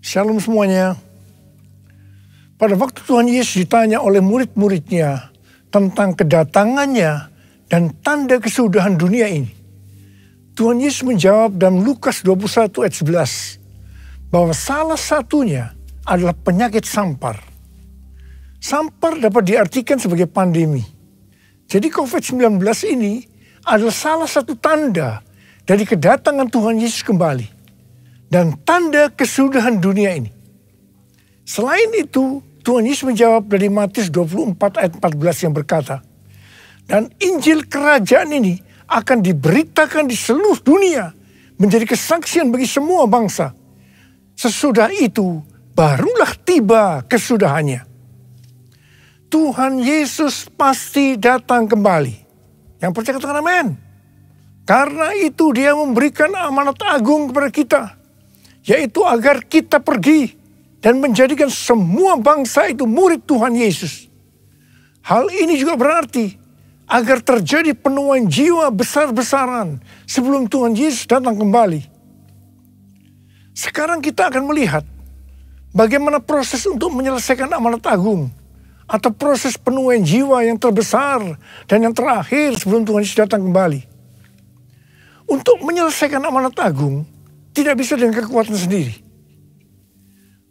Shalom semuanya. Pada waktu Tuhan Yesus ditanya oleh murid-muridnya tentang kedatangannya dan tanda kesudahan dunia ini, Tuhan Yesus menjawab dalam Lukas 21 ayat 11 bahwa salah satunya adalah penyakit sampar. Sampar dapat diartikan sebagai pandemi. Jadi COVID-19 ini adalah salah satu tanda dari kedatangan Tuhan Yesus kembali dan tanda kesudahan dunia ini. Selain itu, Tuhan Yesus menjawab dari Matius 24 ayat 14 yang berkata, dan Injil kerajaan ini akan diberitakan di seluruh dunia menjadi kesaksian bagi semua bangsa. Sesudah itu barulah tiba kesudahannya. Tuhan Yesus pasti datang kembali. Yang percaya katakan amin. Karena itu dia memberikan amanat agung kepada kita, yaitu agar kita pergi dan menjadikan semua bangsa itu murid Tuhan Yesus. Hal ini juga berarti agar terjadi penuaian jiwa besar-besaran sebelum Tuhan Yesus datang kembali. Sekarang kita akan melihat bagaimana proses untuk menyelesaikan amanat agung atau proses penuaian jiwa yang terbesar dan yang terakhir sebelum Tuhan Yesus datang kembali. Untuk menyelesaikan amanat agung tidak bisa dengan kekuatan sendiri.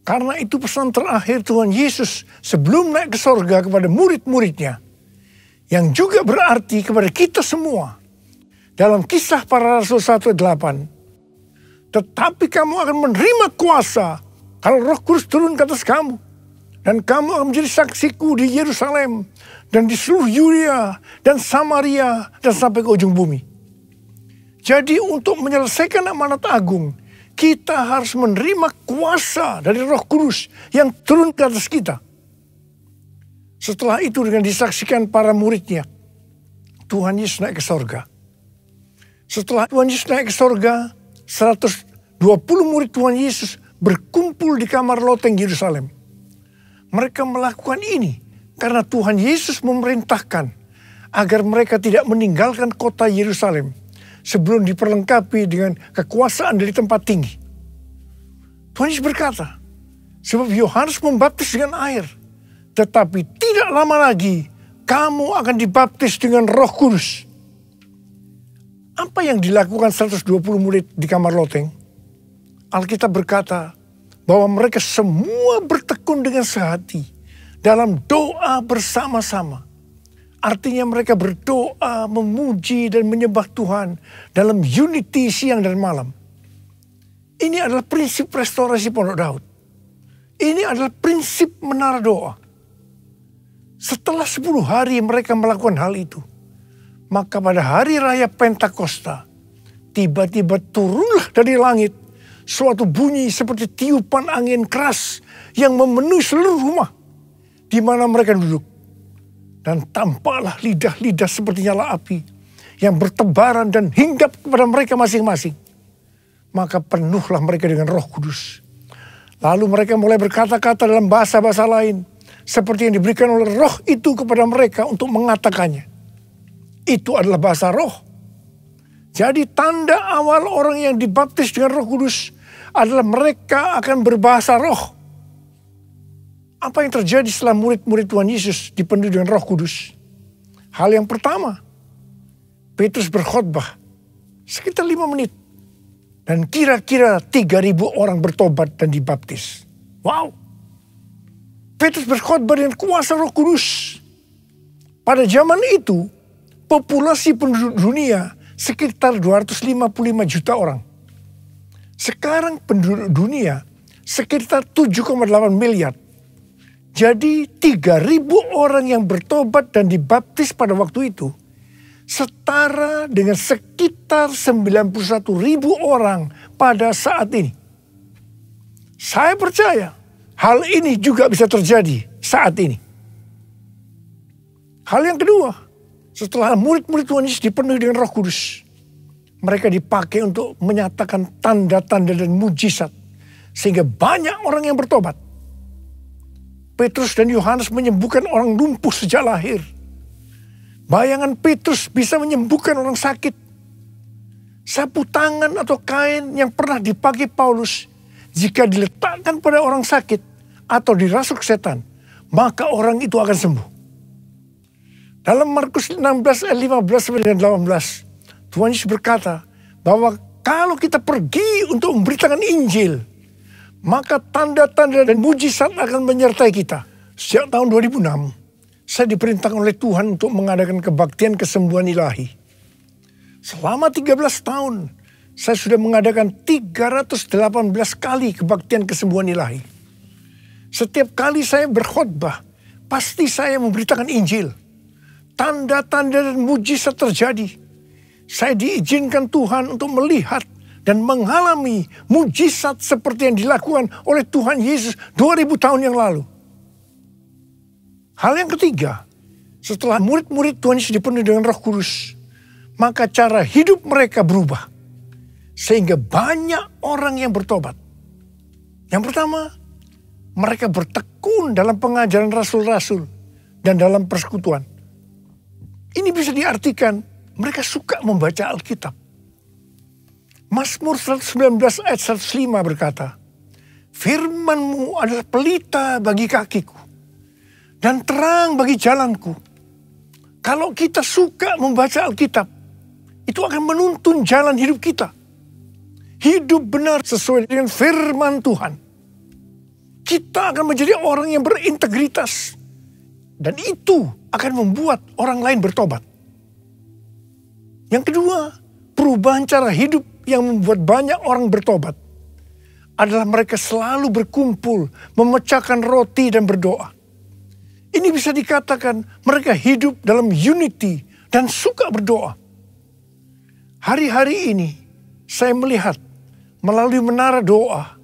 Karena itu pesan terakhir Tuhan Yesus sebelum naik ke sorga kepada murid-muridnya, yang juga berarti kepada kita semua. Dalam Kisah Para Rasul 1:8, tetapi kamu akan menerima kuasa kalau Roh Kudus turun ke atas kamu. Dan kamu akan menjadi saksiku di Yerusalem dan di seluruh Yudea dan Samaria dan sampai ke ujung bumi. Jadi untuk menyelesaikan amanat agung, kita harus menerima kuasa dari Roh Kudus yang turun ke atas kita. Setelah itu dengan disaksikan para muridnya, Tuhan Yesus naik ke sorga. Setelah Tuhan Yesus naik ke sorga, 120 murid Tuhan Yesus berkumpul di kamar loteng Yerusalem. Mereka melakukan ini karena Tuhan Yesus memerintahkan agar mereka tidak meninggalkan kota Yerusalem sebelum diperlengkapi dengan kekuasaan dari tempat tinggi. Tuhan Yesus berkata, sebab Yohanes membaptis dengan air, tetapi tidak lama lagi kamu akan dibaptis dengan Roh Kudus. Apa yang dilakukan 120 murid di kamar loteng? Alkitab berkata bahwa mereka semua bertekun dengan sehati dalam doa bersama-sama. Artinya mereka berdoa, memuji dan menyembah Tuhan dalam unity siang dan malam. Ini adalah prinsip restorasi Pondok Daud. Ini adalah prinsip menara doa. Setelah 10 hari mereka melakukan hal itu, maka pada hari raya Pentakosta, tiba-tiba turunlah dari langit suatu bunyi seperti tiupan angin keras yang memenuhi seluruh rumah di mana mereka duduk. Dan tampaklah lidah-lidah seperti nyala api yang bertebaran dan hinggap kepada mereka masing-masing. Maka penuhlah mereka dengan Roh Kudus. Lalu mereka mulai berkata-kata dalam bahasa-bahasa lain seperti yang diberikan oleh Roh itu kepada mereka untuk mengatakannya. Itu adalah bahasa roh. Jadi tanda awal orang yang dibaptis dengan Roh Kudus adalah mereka akan berbahasa roh. Apa yang terjadi setelah murid-murid Tuhan Yesus dipenuhi dengan Roh Kudus? Hal yang pertama, Petrus berkhotbah sekitar 5 menit. Dan kira-kira 3.000 orang bertobat dan dibaptis. Wow. Petrus berkhotbah dengan kuasa Roh Kudus. Pada zaman itu, populasi penduduk dunia sekitar 255 juta orang. Sekarang penduduk dunia sekitar 7,8 miliar. Jadi 3.000 orang yang bertobat dan dibaptis pada waktu itu setara dengan sekitar 91.000 orang pada saat ini. Saya percaya hal ini juga bisa terjadi saat ini. Hal yang kedua, setelah murid-murid Tuhan Yesus dipenuhi dengan Roh Kudus, mereka dipakai untuk menyatakan tanda-tanda dan mujizat sehingga banyak orang yang bertobat. Petrus dan Yohanes menyembuhkan orang lumpuh sejak lahir. Bayangan Petrus bisa menyembuhkan orang sakit. Sapu tangan atau kain yang pernah dipakai Paulus jika diletakkan pada orang sakit atau dirasuk setan, maka orang itu akan sembuh. Dalam Markus 16 ayat 15 dan 18, Tuhan Yesus berkata bahwa kalau kita pergi untuk memberitakan Injil, maka tanda-tanda dan mujizat akan menyertai kita. Sejak tahun 2006, saya diperintahkan oleh Tuhan untuk mengadakan kebaktian kesembuhan ilahi. Selama 13 tahun, saya sudah mengadakan 318 kali kebaktian kesembuhan ilahi. Setiap kali saya berkhotbah, pasti saya memberitakan Injil. Tanda-tanda dan mujizat terjadi. Saya diizinkan Tuhan untuk melihat dan mengalami mujizat seperti yang dilakukan oleh Tuhan Yesus 2000 tahun yang lalu. Hal yang ketiga, setelah murid-murid Tuhan Yesus dipenuhi dengan Roh Kudus, maka cara hidup mereka berubah. Sehingga banyak orang yang bertobat. Yang pertama, mereka bertekun dalam pengajaran rasul-rasul dan dalam persekutuan. Ini bisa diartikan mereka suka membaca Alkitab. Mazmur 119 ayat 105 berkata, "Firman-Mu adalah pelita bagi kakiku dan terang bagi jalanku." Kalau kita suka membaca Alkitab, itu akan menuntun jalan hidup kita. Hidup benar sesuai dengan firman Tuhan. Kita akan menjadi orang yang berintegritas. Dan itu akan membuat orang lain bertobat. Yang kedua, perubahan cara hidup yang membuat banyak orang bertobat adalah mereka selalu berkumpul, memecahkan roti dan berdoa. Ini bisa dikatakan mereka hidup dalam unity dan suka berdoa. Hari-hari ini saya melihat melalui menara doa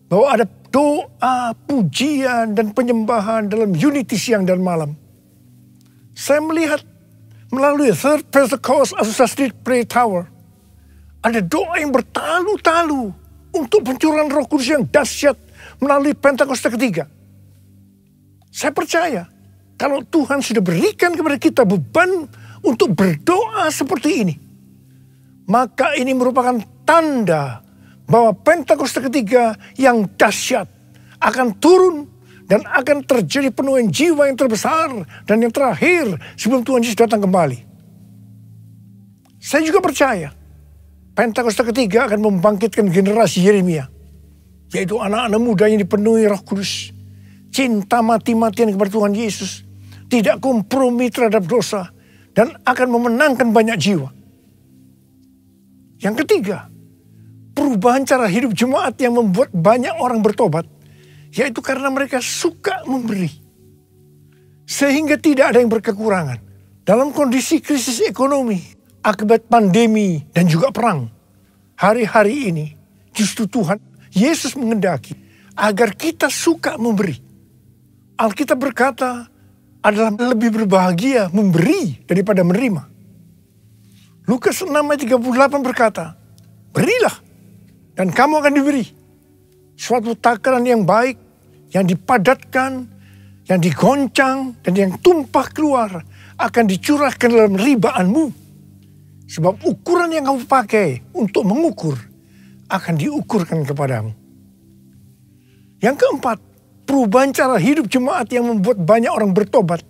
bahwa ada doa, pujian, dan penyembahan dalam unity siang dan malam. Saya melihat melalui Third Pentecost Azusa Street Prayer Tower, ada doa yang bertalu-talu untuk pencurahan Roh Kudus yang dahsyat melalui Pentakosta ketiga. Saya percaya kalau Tuhan sudah berikan kepada kita beban untuk berdoa seperti ini, maka ini merupakan tanda bahwa Pentakosta ketiga yang dahsyat akan turun dan akan terjadi penuhan jiwa yang terbesar dan yang terakhir sebelum Tuhan Yesus datang kembali. Saya juga percaya Pentakosta ketiga akan membangkitkan generasi Yeremia, yaitu anak-anak muda yang dipenuhi Roh Kudus, cinta mati-matian kepada Tuhan Yesus, tidak kompromi terhadap dosa, dan akan memenangkan banyak jiwa. Yang ketiga, perubahan cara hidup jemaat yang membuat banyak orang bertobat, yaitu karena mereka suka memberi. Sehingga tidak ada yang berkekurangan. Dalam kondisi krisis ekonomi, akibat pandemi dan juga perang, hari-hari ini justru Tuhan Yesus menghendaki agar kita suka memberi. Alkitab berkata adalah lebih berbahagia memberi daripada menerima. Lukas 6 ayat 38 berkata, "Berilah dan kamu akan diberi. Suatu takaran yang baik, yang dipadatkan, yang digoncang, dan yang tumpah keluar akan dicurahkan dalam ribaanmu. Sebab ukuran yang kamu pakai untuk mengukur akan diukurkan kepadamu." Yang keempat, perubahan cara hidup jemaat yang membuat banyak orang bertobat,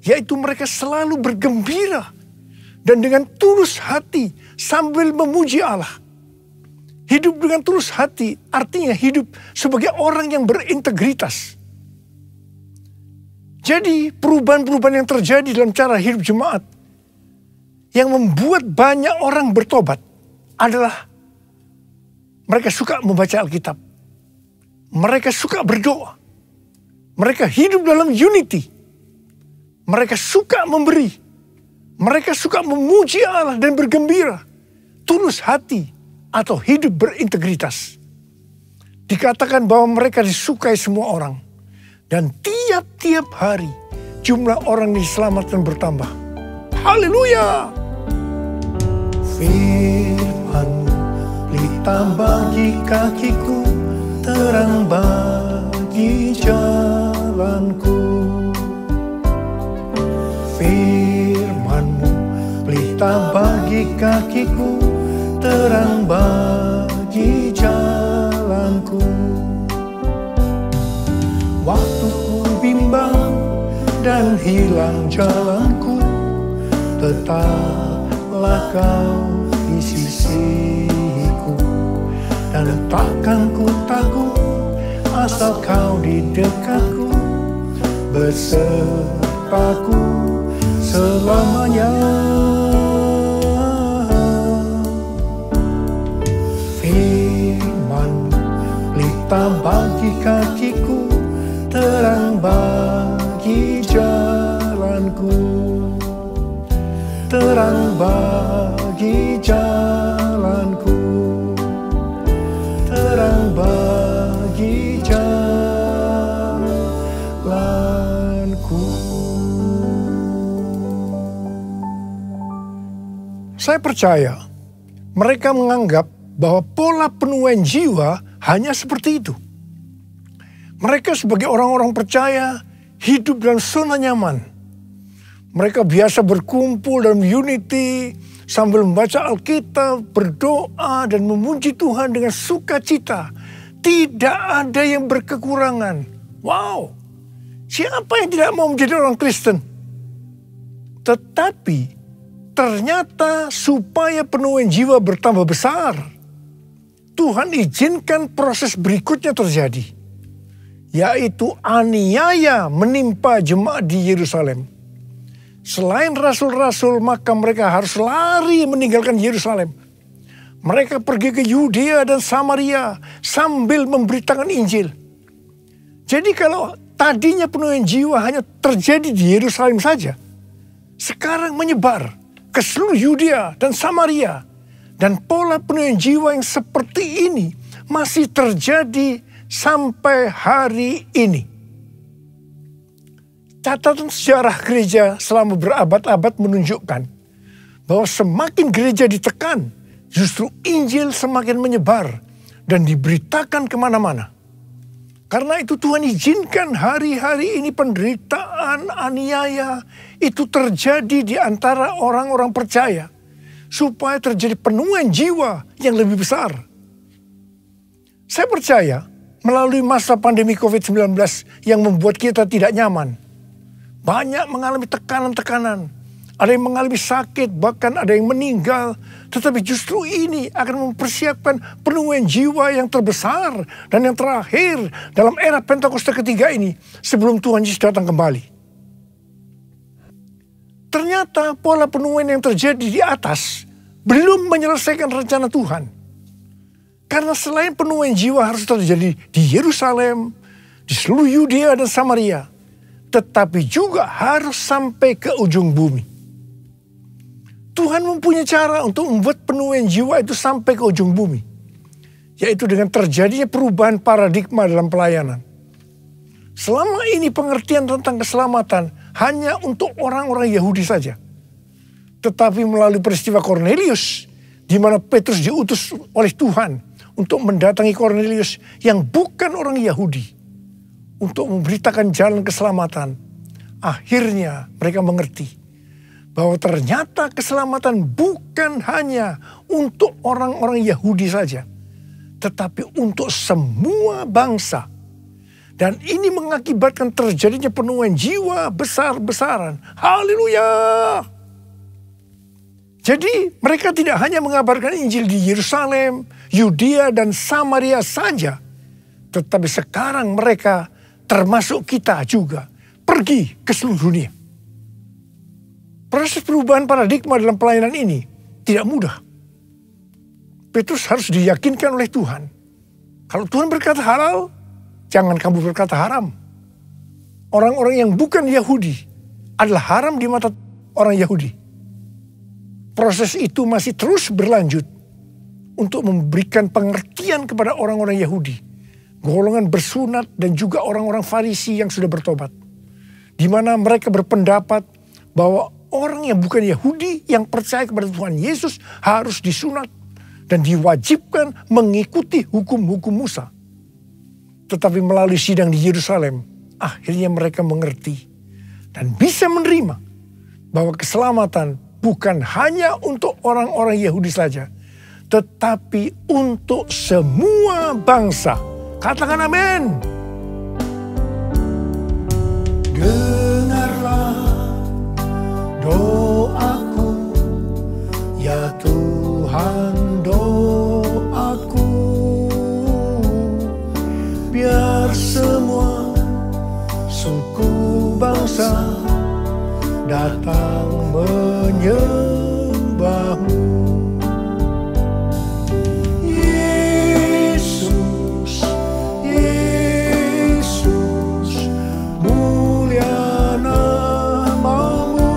yaitu mereka selalu bergembira dan dengan tulus hati sambil memuji Allah. Hidup dengan tulus hati artinya hidup sebagai orang yang berintegritas. Jadi perubahan-perubahan yang terjadi dalam cara hidup jemaat yang membuat banyak orang bertobat adalah mereka suka membaca Alkitab. Mereka suka berdoa. Mereka hidup dalam unity. Mereka suka memberi. Mereka suka memuji Allah dan bergembira. Tulus hati atau hidup berintegritas. Dikatakan bahwa mereka disukai semua orang. Dan tiap-tiap hari jumlah orang yang diselamatkan bertambah. Haleluya! Firman-Mu pelita bagi kakiku, terang bagi jalanku. Firman-Mu pelita bagi kakiku, terang bagi jalanku. hilang jalanku, tetaplah kau di sisiku. Dan takkan ku takut asal kau di dekatku, besertaku selamanya. Firman pelita bagi kakiku, terang bagi jalanku, terang bagi jalanku, terang bagi jalanku. Saya percaya mereka menganggap bahwa pola penuaian jiwa hanya seperti itu. Mereka sebagai orang-orang percaya hidup dalam zona nyaman. Mereka biasa berkumpul dalam unity sambil membaca Alkitab, berdoa dan memuji Tuhan dengan sukacita. Tidak ada yang berkekurangan. Wow, siapa yang tidak mau menjadi orang Kristen? Tetapi ternyata supaya penuaian jiwa bertambah besar, Tuhan izinkan proses berikutnya terjadi, yaitu aniaya menimpa jemaat di Yerusalem. Selain rasul-rasul, maka mereka harus lari meninggalkan Yerusalem. Mereka pergi ke Yudea dan Samaria sambil memberitakan Injil. Jadi kalau tadinya penuaian jiwa hanya terjadi di Yerusalem saja, sekarang menyebar ke seluruh Yudea dan Samaria. Dan pola penuaian jiwa yang seperti ini masih terjadi sampai hari ini. Catatan sejarah gereja selama berabad-abad menunjukkan bahwa semakin gereja ditekan, justru Injil semakin menyebar dan diberitakan kemana-mana. Karena itu Tuhan izinkan hari-hari ini penderitaan, aniaya itu terjadi di antara orang-orang percaya, supaya terjadi penuaian jiwa yang lebih besar. Saya percaya melalui masa pandemi COVID-19 yang membuat kita tidak nyaman, banyak mengalami tekanan-tekanan, ada yang mengalami sakit, bahkan ada yang meninggal. Tetapi justru ini akan mempersiapkan penuaian jiwa yang terbesar dan yang terakhir dalam era Pentakosta ketiga ini sebelum Tuhan Yesus datang kembali. Ternyata pola penuaian yang terjadi di atas belum menyelesaikan rencana Tuhan. Karena selain penuaian jiwa harus terjadi di Yerusalem, di seluruh Yudea dan Samaria, tetapi juga harus sampai ke ujung bumi. Tuhan mempunyai cara untuk membuat penuaian jiwa itu sampai ke ujung bumi, yaitu dengan terjadinya perubahan paradigma dalam pelayanan. Selama ini pengertian tentang keselamatan hanya untuk orang-orang Yahudi saja. Tetapi melalui peristiwa Kornelius, di mana Petrus diutus oleh Tuhan untuk mendatangi Kornelius yang bukan orang Yahudi, untuk memberitakan jalan keselamatan. Akhirnya mereka mengerti bahwa ternyata keselamatan bukan hanya untuk orang-orang Yahudi saja, tetapi untuk semua bangsa. Dan ini mengakibatkan terjadinya penuaian jiwa besar-besaran. Haleluya! Jadi mereka tidak hanya mengabarkan Injil di Yerusalem, Yudea dan Samaria saja. Tetapi sekarang mereka termasuk kita juga pergi ke seluruh dunia. Proses perubahan paradigma dalam pelayanan ini tidak mudah. Petrus harus diyakinkan oleh Tuhan. Kalau Tuhan berkata halal, jangan kamu berkata haram. Orang-orang yang bukan Yahudi adalah haram di mata orang Yahudi. Proses itu masih terus berlanjut untuk memberikan pengertian kepada orang-orang Yahudi, golongan bersunat dan juga orang-orang Farisi yang sudah bertobat. Di mana mereka berpendapat bahwa orang yang bukan Yahudi yang percaya kepada Tuhan Yesus harus disunat dan diwajibkan mengikuti hukum-hukum Musa. Tetapi melalui sidang di Yerusalem, akhirnya mereka mengerti dan bisa menerima bahwa keselamatan bukan hanya untuk orang-orang Yahudi saja, tetapi untuk semua bangsa. Katakan amin. Dengarlah doaku, ya Tuhan doaku, biar semua suku bangsa datang menyembahmu. Yesus, Yesus, mulia namamu.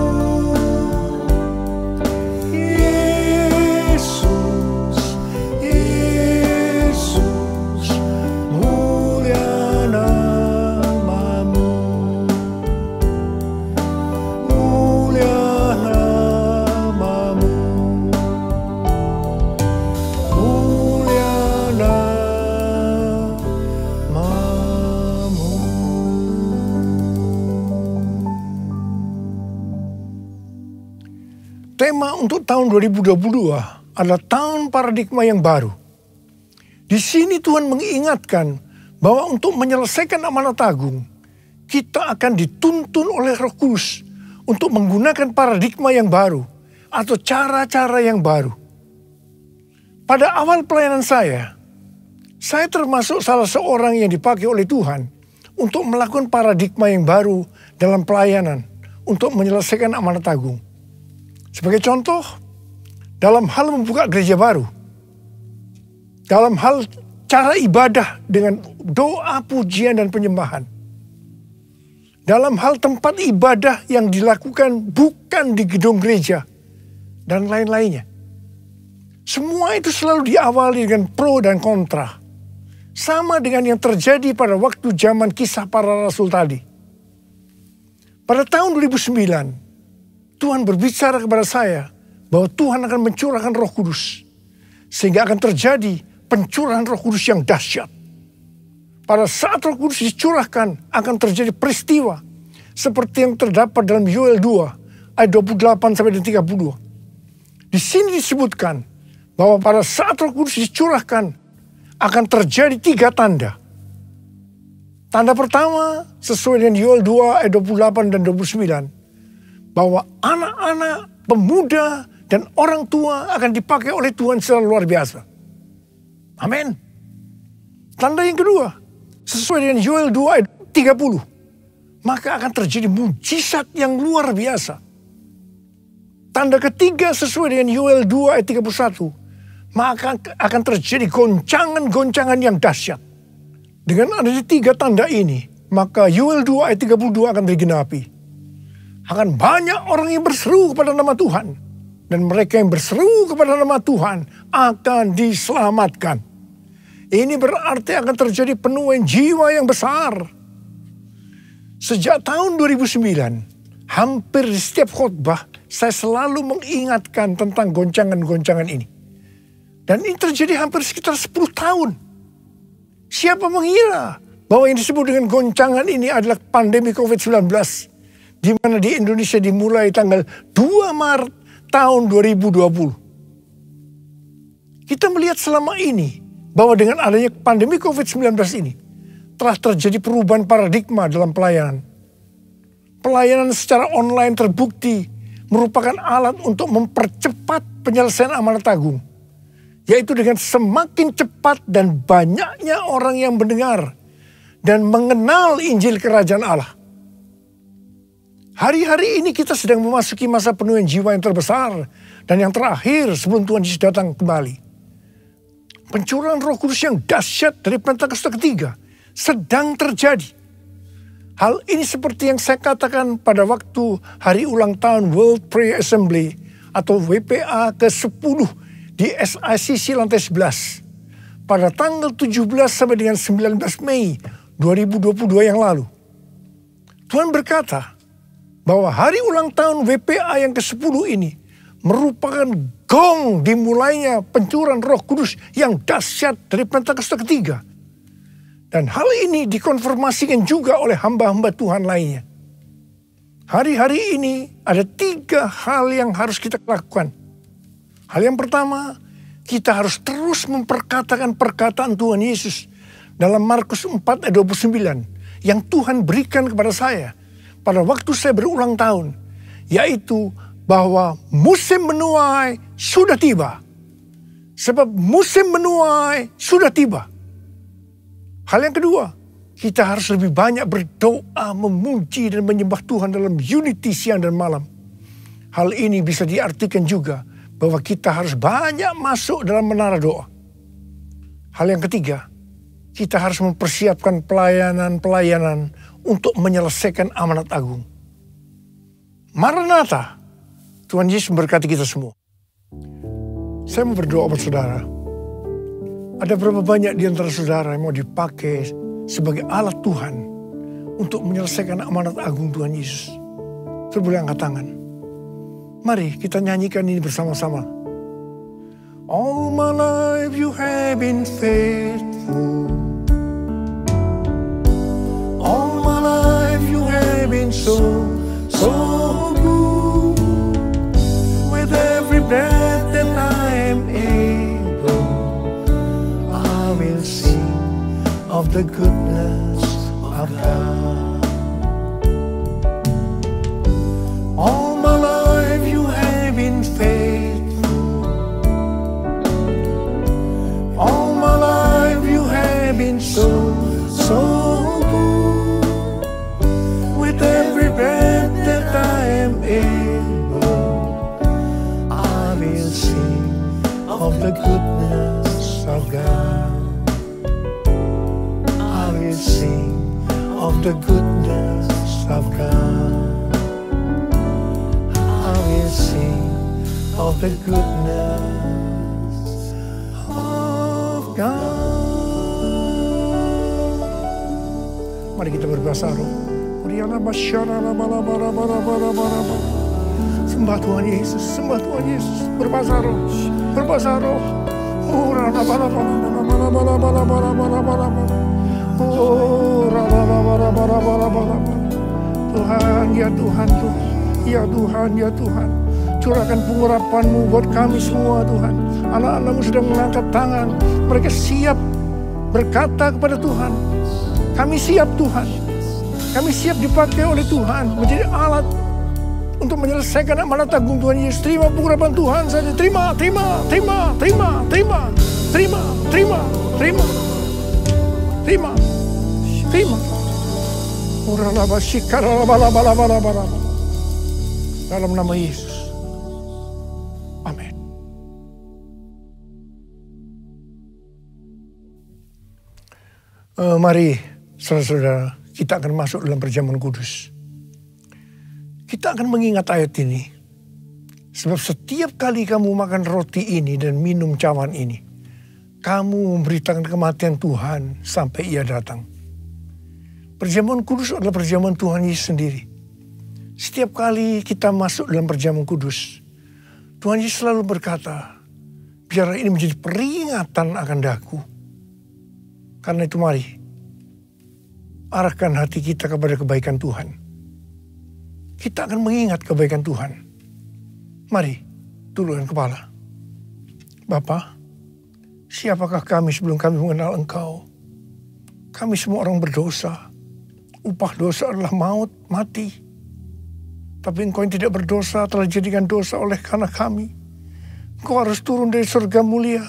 Yesus, Yesus, mulia namamu. Mulia namamu. Mulia namamu. Tema untuk tahun 2022 adalah tahun paradigma yang baru. Di sini Tuhan mengingatkan bahwa untuk menyelesaikan amanat agung, kita akan dituntun oleh Roh Kudus untuk menggunakan paradigma yang baru atau cara-cara yang baru. Pada awal pelayanan saya termasuk salah seorang yang dipakai oleh Tuhan untuk melakukan paradigma yang baru dalam pelayanan untuk menyelesaikan amanat agung. Sebagai contoh, dalam hal membuka gereja baru, dalam hal cara ibadah dengan doa, pujian, dan penyembahan, dalam hal tempat ibadah yang dilakukan bukan di gedung gereja, dan lain-lainnya. Semua itu selalu diawali dengan pro dan kontra. Sama dengan yang terjadi pada waktu zaman Kisah Para Rasul tadi. Pada tahun 2009, Tuhan berbicara kepada saya bahwa Tuhan akan mencurahkan Roh Kudus. Sehingga akan terjadi pencurahan Roh Kudus yang dahsyat. Pada saat Roh Kudus dicurahkan akan terjadi peristiwa seperti yang terdapat dalam Yoel 2 ayat 28-32. Di sini disebutkan bahwa pada saat Roh Kudus dicurahkan akan terjadi 3 tanda. Tanda pertama sesuai dengan Yoel 2 ayat 28 dan 29. Bahwa anak-anak, pemuda, dan orang tua akan dipakai oleh Tuhan secara luar biasa. Amin. Tanda yang kedua, sesuai dengan Yoel 2 ayat 30. Maka akan terjadi mujizat yang luar biasa. Tanda ketiga sesuai dengan Yoel 2 ayat 31. Maka akan terjadi goncangan-goncangan yang dahsyat. Dengan adanya 3 tanda ini, maka Yoel 2 ayat 32 akan digenapi. Akan banyak orang yang berseru kepada nama Tuhan. Dan mereka yang berseru kepada nama Tuhan akan diselamatkan. Ini berarti akan terjadi penuaian jiwa yang besar. Sejak tahun 2009, hampir di setiap khotbah, saya selalu mengingatkan tentang goncangan-goncangan ini. Dan ini terjadi hampir sekitar 10 tahun. Siapa mengira bahwa yang disebut dengan goncangan ini adalah pandemi COVID-19. Di mana di Indonesia dimulai tanggal 2 Maret tahun 2020. Kita melihat selama ini bahwa dengan adanya pandemi COVID-19 ini telah terjadi perubahan paradigma dalam pelayanan. Pelayanan secara online terbukti merupakan alat untuk mempercepat penyelesaian amanat agung. Yaitu dengan semakin cepat dan banyaknya orang yang mendengar dan mengenal Injil Kerajaan Allah. Hari-hari ini kita sedang memasuki masa penuaian jiwa yang terbesar dan yang terakhir sebelum Tuhan Yesus datang kembali. Pencurahan Roh Kudus yang dahsyat dari Pentakosta ketiga sedang terjadi. Hal ini seperti yang saya katakan pada waktu hari ulang tahun World Prayer Assembly atau WPA ke-10 di SICC lantai 11 pada tanggal 17 sampai dengan 19 Mei 2022 yang lalu. Tuhan berkata bahwa hari ulang tahun WPA yang ke-10 ini merupakan gong dimulainya pencurahan Roh Kudus yang dahsyat dari Pentakosta ketiga. Dan hal ini dikonfirmasikan juga oleh hamba-hamba Tuhan lainnya. Hari-hari ini ada 3 hal yang harus kita lakukan. Hal yang pertama, kita harus terus memperkatakan perkataan Tuhan Yesus dalam Markus 4 ayat 29 yang Tuhan berikan kepada saya pada waktu saya berulang tahun, yaitu bahwa musim menuai sudah tiba. Sebab musim menuai sudah tiba. Hal yang kedua, kita harus lebih banyak berdoa, memuji dan menyembah Tuhan dalam unity siang dan malam. Hal ini bisa diartikan juga bahwa kita harus banyak masuk dalam menara doa. Hal yang ketiga, kita harus mempersiapkan pelayanan-pelayanan untuk menyelesaikan amanat agung. Maranatha, Tuhan Yesus memberkati kita semua. Saya mau berdoa buat saudara. Ada berapa banyak di antara saudara yang mau dipakai sebagai alat Tuhan untuk menyelesaikan amanat agung Tuhan Yesus? Saya boleh angkat tangan. Mari kita nyanyikan ini bersama-sama. All my life you have been faithful. All my life you have been so good. With every breath that I am able, I will sing of the goodness of God. All my life you have been faithful. All my life you have been so good. With every breath that I am able, I will sing of the goodness of God. I will sing of the goodness of God. I will sing of the goodness of God. Mari kita berbahasa roh. Sembah Tuhan Yesus, sembah Tuhan Yesus, berbahasa roh, berbahasa roh. Tuhan, ya Tuhan, ya Tuhan, ya Tuhan, curahkan pengurapan-Mu buat kami semua Tuhan. Anak-anak-Mu sedang mengangkat tangan, mereka siap berkata kepada Tuhan, kami siap Tuhan, kami siap dipakai oleh Tuhan menjadi alat untuk menyelesaikan amanat agung Tuhan Yesus. Terima pengurapan Tuhan saja. Terima, terima, terima, terima, terima, terima, terima, terima, terima, terima. Dalam nama Yesus. Amin. Mari saudara-saudara, kita akan masuk dalam perjamuan kudus. Kita akan mengingat ayat ini. Sebab setiap kali kamu makan roti ini dan minum cawan ini, kamu memberitakan kematian Tuhan sampai Ia datang. Perjamuan kudus adalah perjamuan Tuhan Yesus sendiri. Setiap kali kita masuk dalam perjamuan kudus, Tuhan Yesus selalu berkata, biarlah ini menjadi peringatan akan daku. Karena itu mari, arahkan hati kita kepada kebaikan Tuhan. Kita akan mengingat kebaikan Tuhan. Mari, tundukkan kepala. Bapa, siapakah kami sebelum kami mengenal Engkau? Kami semua orang berdosa. Upah dosa adalah maut, mati. Tapi Engkau yang tidak berdosa telah dijadikan dosa oleh karena kami. Engkau harus turun dari surga mulia.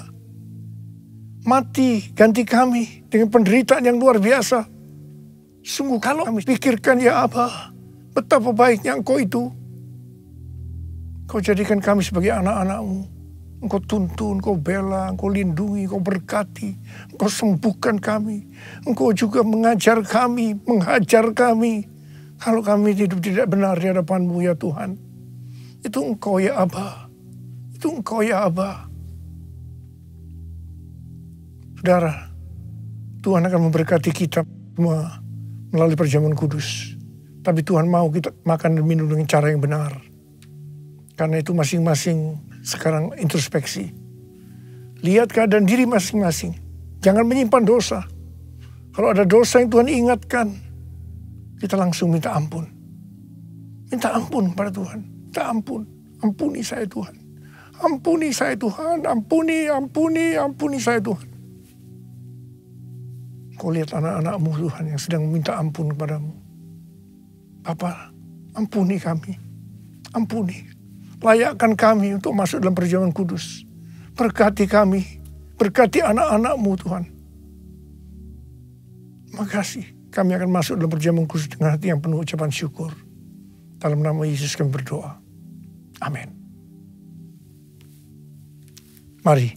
Mati ganti kami dengan penderitaan yang luar biasa. Sungguh kalau kami pikirkan ya Aba, betapa baiknya Engkau itu. Kau jadikan kami sebagai anak-anak-Mu. Engkau tuntun, Engkau bela, Engkau lindungi, Engkau berkati, Engkau sembuhkan kami. Engkau juga mengajar kami, menghajar kami. Kalau kami hidup tidak benar di hadapan-Mu ya Tuhan. Itu Engkau ya Aba. Itu Engkau ya Aba. Saudara, Tuhan akan memberkati kita semua melalui perjamuan kudus. Tapi Tuhan mau kita makan dan minum dengan cara yang benar. Karena itu masing-masing sekarang introspeksi. Lihat keadaan diri masing-masing. Jangan menyimpan dosa. Kalau ada dosa yang Tuhan ingatkan, kita langsung minta ampun. Minta ampun pada Tuhan. Minta ampun. Ampuni saya Tuhan. Ampuni saya Tuhan. Ampuni, ampuni, ampuni saya Tuhan. Kau lihat anak-anak-Mu Tuhan yang sedang minta ampun kepadamu. Bapa, ampuni kami. Ampuni. layakkan kami untuk masuk dalam perjamuan kudus. Berkati kami, berkati anak-anak-Mu Tuhan. Makasih, kami akan masuk dalam perjamuan kudus dengan hati yang penuh ucapan syukur. Dalam nama Yesus kami berdoa. Amin. Mari,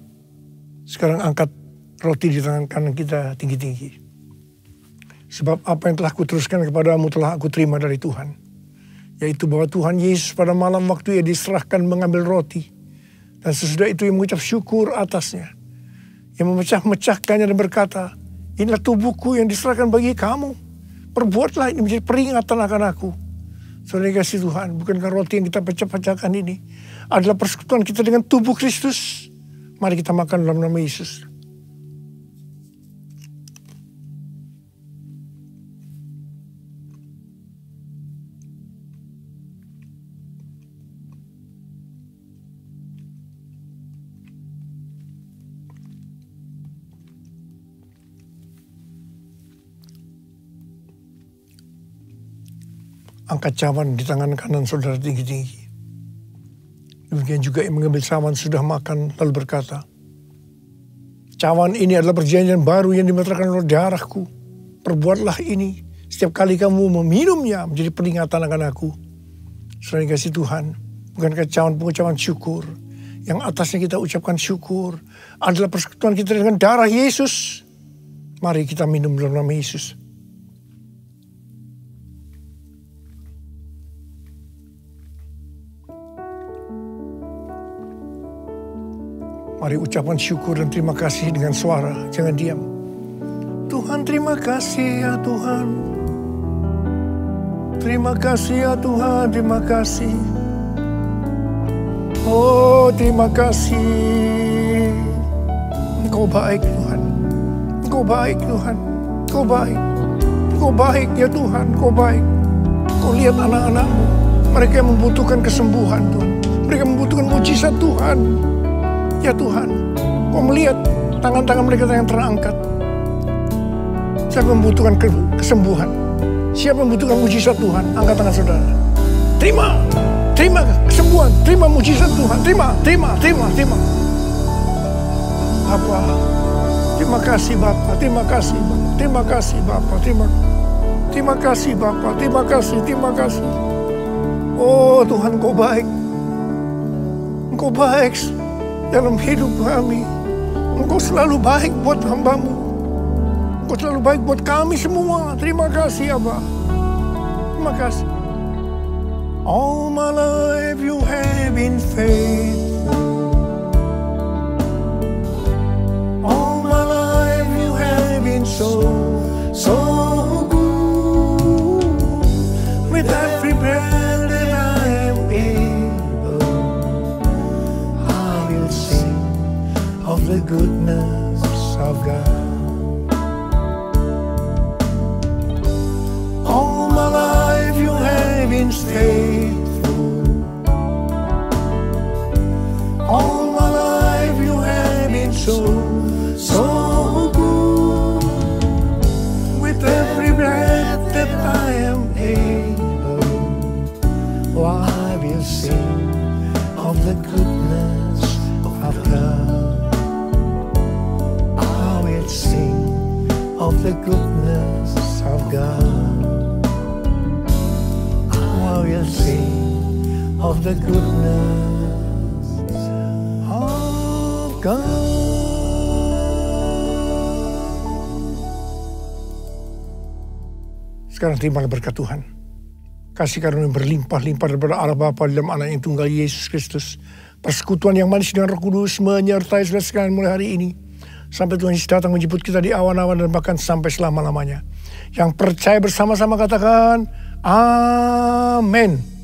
sekarang angkat roti di tangan kanan kita tinggi-tinggi. Sebab apa yang telah kuteruskan kepadamu telah aku terima dari Tuhan. Yaitu bahwa Tuhan Yesus pada malam waktu ia diserahkan mengambil roti. Dan sesudah itu ia mengucap syukur atasnya. Ia memecah-mecahkannya dan berkata, inilah tubuhku yang diserahkan bagi kamu. Perbuatlah ini menjadi peringatan akan aku. Saudara kasih Tuhan, bukankah roti yang kita pecah-pecahkan ini adalah persekutuan kita dengan tubuh Kristus? Mari kita makan dalam nama Yesus. Angkat cawan di tangan kanan saudara tinggi-tinggi. Demikian juga yang mengambil cawan sudah makan lalu berkata, cawan ini adalah perjanjian baru yang dimeteraikan oleh darahku. Perbuatlah ini setiap kali kamu meminumnya menjadi peringatan akan aku. Saudara kasih Tuhan, bukankah cawan pengucapan syukur yang atasnya kita ucapkan syukur adalah persekutuan kita dengan darah Yesus. Mari kita minum dalam nama Yesus. Mari ucapan syukur dan terima kasih dengan suara, jangan diam. Tuhan terima kasih ya Tuhan. Terima kasih ya Tuhan, terima kasih. Oh terima kasih. Engkau baik Tuhan. Engkau baik Tuhan. Engkau baik. Engkau baik ya Tuhan, Engkau baik. Kau lihat anak-anak-Mu. Mereka yang membutuhkan kesembuhan Tuhan. Mereka membutuhkan mujizat Tuhan. Ya Tuhan, Kau melihat tangan-tangan mereka yang terangkat. Siapa yang membutuhkan kesembuhan? Siapa yang membutuhkan mujizat Tuhan? Angkat tangan saudara. Terima kesembuhan, terima mujizat Tuhan, terima. Bapa, terima kasih Bapa, terima kasih Bapa, terima kasih Bapa, terima kasih. Oh Tuhan, Kau baik. Engkau baik dalam hidup kami. Engkau selalu baik buat hamba-Mu. Engkau selalu baik buat kami semua. Terima kasih Abba. Terima kasih. All my life you have been faithful. All my life you have been so good. With every breath that I am able, I will sing of the goodness of God. All my life you have been faithful. All my life you have been so good. With every breath that I am able, I will sing of the goodness of God. I will sing of the goodness of God. I will sing of the goodness of God. Sekarang terimalah berkat Tuhan. Kasih karunia berlimpah-limpah daripada Allah Bapa dalam Anak yang tunggal Yesus Kristus. Persekutuan yang manis dengan Roh Kudus menyertai saudara sekalian mulai hari ini. Sampai Tuhan Yesus datang menjemput kita di awan-awan dan bahkan sampai selama-lamanya. Yang percaya bersama-sama katakan, Amin.